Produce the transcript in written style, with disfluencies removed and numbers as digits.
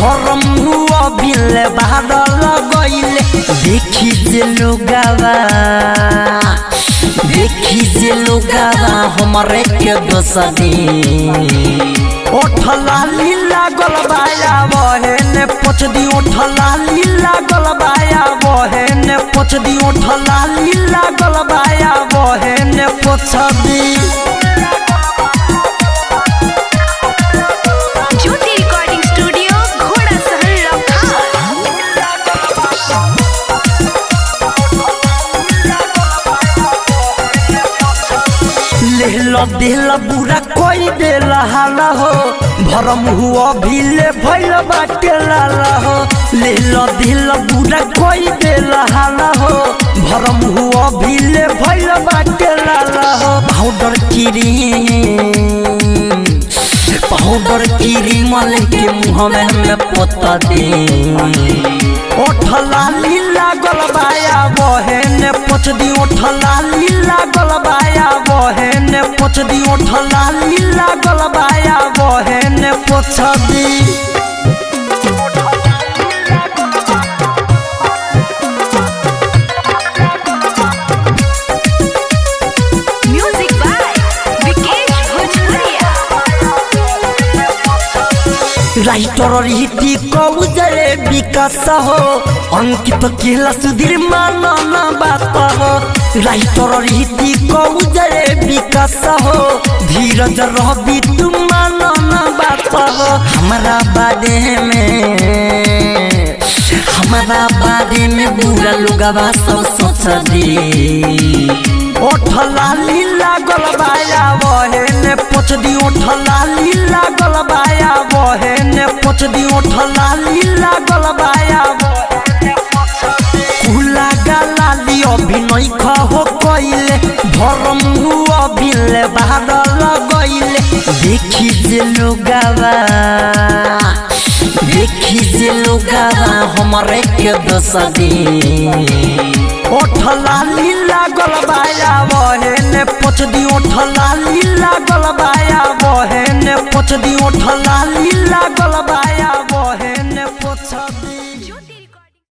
भरम हुआ बिल बादल गइले देखी जे लोगावा हमारे के दोसदी ओठला लीला गलबाया बहन पोछ दी ओठला लीला गलबाया बहन पोछ दी ओठला लीला गलबाया बहन पोछ दी दिल बुरा कोई देला हाला हो भरम हुआ भीले भइल बाटे लाला हो ले लो दिल बुरा कोई देला हाला हो भरम हुआ भीले भइल बाटे लाला हो पाउडर क्रीम लेके मुँह में हमें पोता दे ओठला लीला गलबाया बहन पोछ दी ओठला लीला गलबाया बहन पोछ दी ओठला लीला गलबाया बहन पोछ दी राइटर रीति कौजरे विकास हो अंकित केला सुधीर मानना बात हो राइटर रीति कौजरे विकास हो धीरज रवि तुम मानना बात हो हमारा बारे में बुरा लोगवा सब सोच दी ओठला लीला गलबाया बहन पोछ दी ओठला लीला गलबाया बहन पोछ दी ओठला लीला गलबाया कुला गाली अभिनय हो कइले भरम हुआ बिल बादल गइले देखी जे लोगावा हमारे के दोसदी ओठला लीला गलबाया बहन पोछ दी ओठला लीला गलबाया बहन पोछ दी ओठला लीला गलबाया बहन पोछ दी।